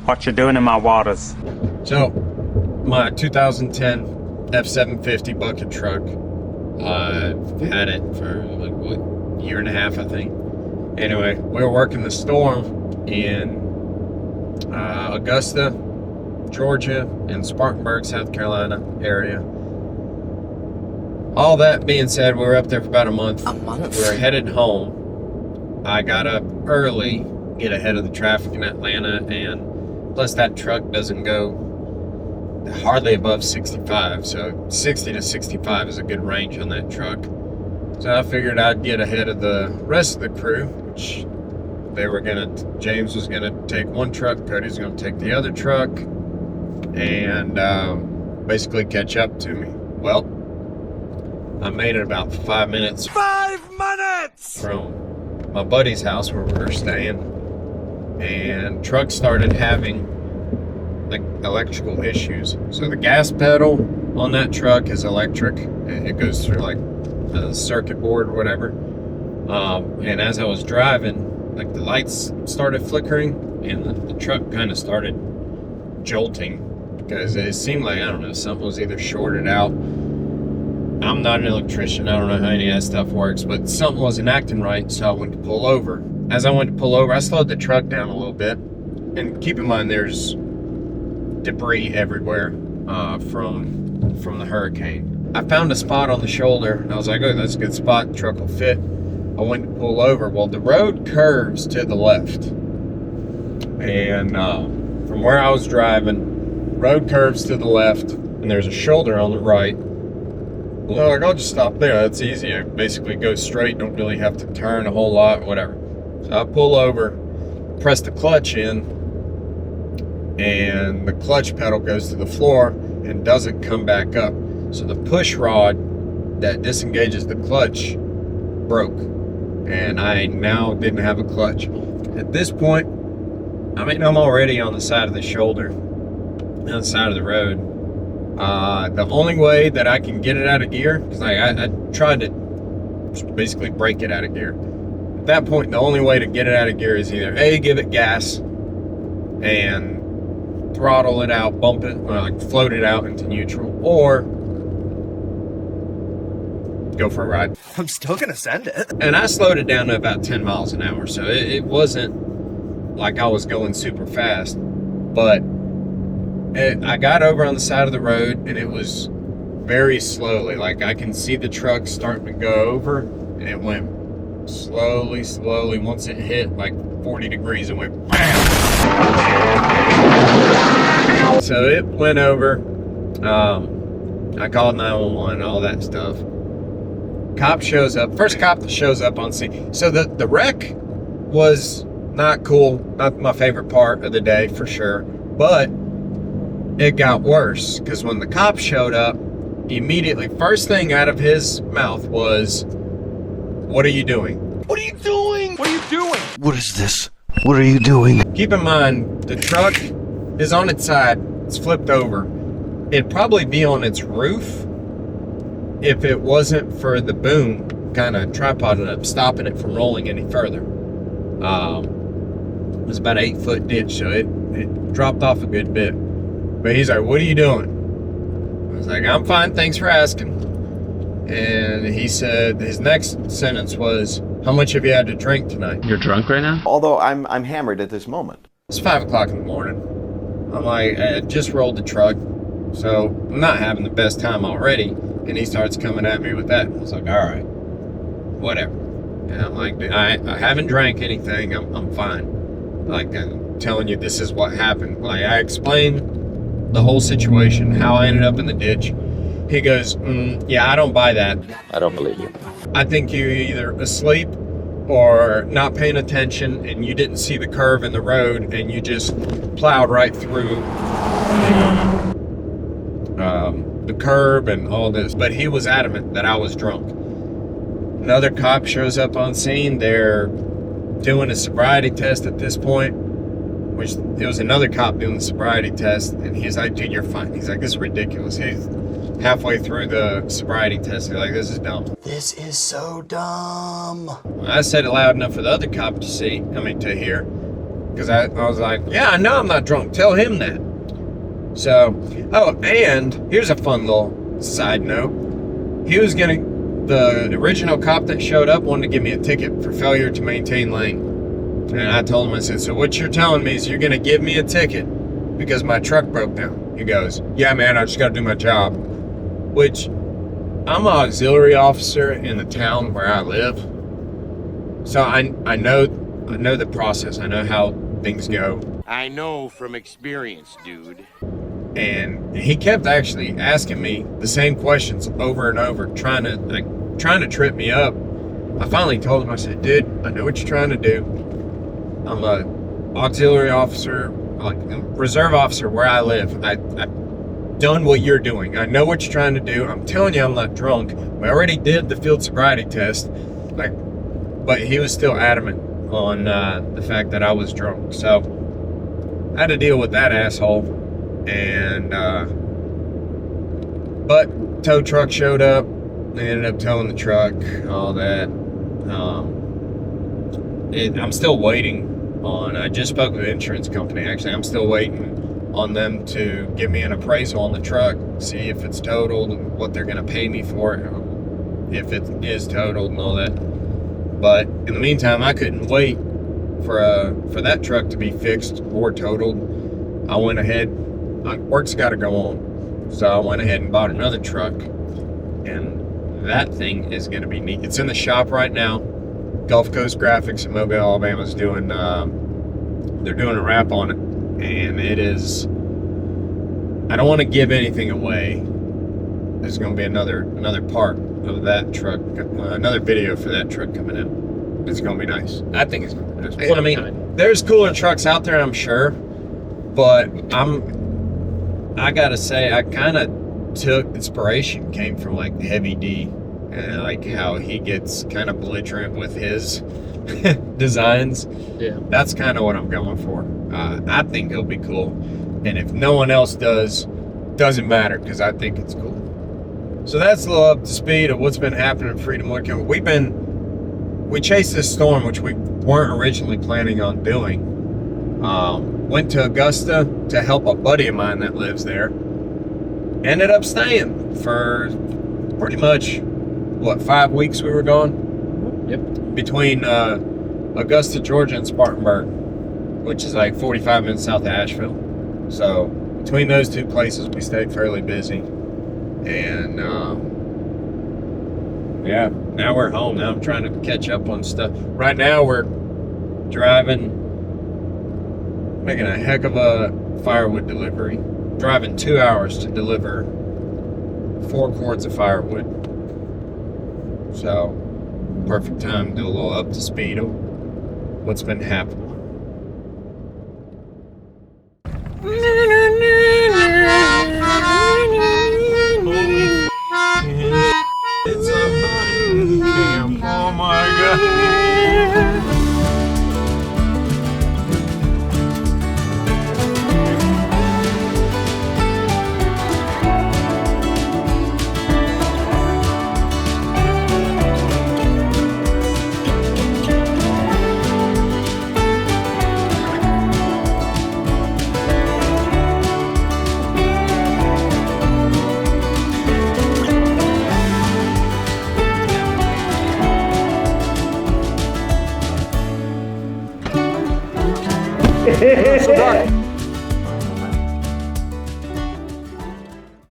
What you doing in my waters? So, my 2010 F-750 bucket truck, I've had it for like, what, year and a half, I think. Anyway, we were working the storm in Augusta, Georgia, and Spartanburg, South Carolina area. All that being said, we were up there for about a month. We were headed home. I got up early, get ahead of the traffic in Atlanta, and plus that truck doesn't go hardly above 65, so 60 to 65 is a good range on that truck. So I figured I'd get ahead of the rest of the crew, which James was gonna take one truck, Cody's gonna take the other truck, and basically catch up to me. Well, I made it about 5 minutes. 5 minutes! From my buddy's house where we were staying, and truck started having like electrical issues. So the gas pedal on that truck is electric. It goes through like a circuit board or whatever. And as I was driving, like the lights started flickering and the truck kind of started jolting because it seemed like, I don't know, something was either shorted out. I'm not an electrician, I don't know how any of that stuff works, but something wasn't acting right, so I went to pull over. As I went to pull over, I slowed the truck down a little bit. And keep in mind, there's debris everywhere from the hurricane. I found a spot on the shoulder, and I was like, oh, that's a good spot, the truck will fit. I went to pull over. Well, the road curves to the left. And from where I was driving, road curves to the left, and there's a shoulder on the right. Well, like, I'll just stop there. That's easy. I basically go straight, don't really have to turn a whole lot, whatever. So I pull over, press the clutch in, and the clutch pedal goes to the floor and doesn't come back up. So the push rod that disengages the clutch broke, and I now didn't have a clutch. At this point, I mean, I'm already on the side of the shoulder, on the side of the road. The only way that I can get it out of gear, because I tried to basically break it out of gear. At that point, the only way to get it out of gear is either A, give it gas and throttle it out, bump it, or like float it out into neutral, or go for a ride. I'm still gonna send it. And I slowed it down to about 10 miles an hour, so it wasn't like I was going super fast, but I got over on the side of the road, and it was very slowly. Like, I can see the truck starting to go over, and it went slowly. Once it hit like 40 degrees, it went BAM! So it went over. I called 911, all that stuff. Cop shows up. First cop that shows up on scene. So the wreck was not cool. Not my favorite part of the day, for sure. But it got worse, because when the cop showed up, immediately, first thing out of his mouth was, "What are you doing?" What are you doing? What are you doing? What is this? What are you doing? Keep in mind, the truck is on its side. It's flipped over. It'd probably be on its roof if it wasn't for the boom kind of tripoding up, stopping it from rolling any further. It was about an 8-foot ditch, so it dropped off a good bit. But he's like, "What are you doing?" I was like, "I'm fine, thanks for asking." And he said, his next sentence was, "How much have you had to drink tonight?" You're drunk right now? Although I'm hammered at this moment. It's 5 o'clock in the morning. I'm like, I just rolled the truck, so I'm not having the best time already. And he starts coming at me with that. I was like, all right, whatever. And I'm like, I haven't drank anything. I'm fine. Like, I'm telling you, this is what happened. Like, I explained the whole situation, how I ended up in the ditch. He goes, yeah, I don't buy that. I don't believe you. I think you're either asleep or not paying attention, and you didn't see the curve in the road, and you just plowed right through the curb and all this. But he was adamant that I was drunk. Another cop shows up on scene. They're doing a sobriety test at this point, which it was another cop doing the sobriety test, and he's like, "Dude, you're fine." He's like, "This is ridiculous." He's halfway through the sobriety test. He's like, "This is dumb." This is so dumb. I said it loud enough for the other cop to see, to hear. Because I was like, yeah, I know I'm not drunk. Tell him that. So, oh, and here's a fun little side note. The original cop that showed up wanted to give me a ticket for failure to maintain lane. And I told him, I said, so what you're telling me is you're going to give me a ticket because my truck broke down. He goes, yeah, man, I just got to do my job. Which, I'm an auxiliary officer in the town where I live. So I know the process. I know how things go. I know from experience, dude. And he kept actually asking me the same questions over and over, trying to trip me up. I finally told him, I said, dude, I know what you're trying to do. I'm a auxiliary officer, like a reserve officer where I live. I've done what you're doing. I know what you're trying to do. I'm telling you I'm not drunk. We already did the field sobriety test. But he was still adamant on the fact that I was drunk. So I had to deal with that asshole. And but tow truck showed up. They ended up towing the truck, all that. I'm still waiting on. I just spoke with the insurance company. Actually, I'm still waiting on them to give me an appraisal on the truck, see if it's totaled and what they're going to pay me for it, if it is totaled and all that. But in the meantime, I couldn't wait for that truck to be fixed or totaled. I went ahead. Work's got to go on, so I went ahead and bought another truck, and that thing is going to be neat. It's in the shop right now. Gulf Coast Graphics in Mobile, Alabama is doing. They're doing a wrap on it, and it is. I don't want to give anything away. There's going to be another part of that truck, another video for that truck coming out. It's going to be nice. I think it's going to be nice. Well, I mean, there's cooler trucks out there, I'm sure, but I gotta say, I kind of took inspiration, came from like Heavy D, and like how he gets kind of belligerent with his designs. Yeah, that's kind of what I'm going for. I think it'll be cool, and if no one else doesn't matter because I think it's cool. So that's a little up to speed of what's been happening in Freedom Lake. We chased this storm, which we weren't originally planning on doing. Went to Augusta to help a buddy of mine that lives there. Ended up staying for pretty much, 5 weeks we were gone? Yep. Between Augusta, Georgia and Spartanburg, which is like 45 minutes south of Asheville. So between those two places, we stayed fairly busy. And yeah, now we're home. Now I'm trying to catch up on stuff. Right now we're driving, making a heck of a firewood delivery. Driving 2 hours to deliver 4 cords of firewood. So, perfect time to do a little up to speed of what's been happening. It's a hunting camp. Oh my God. So dark.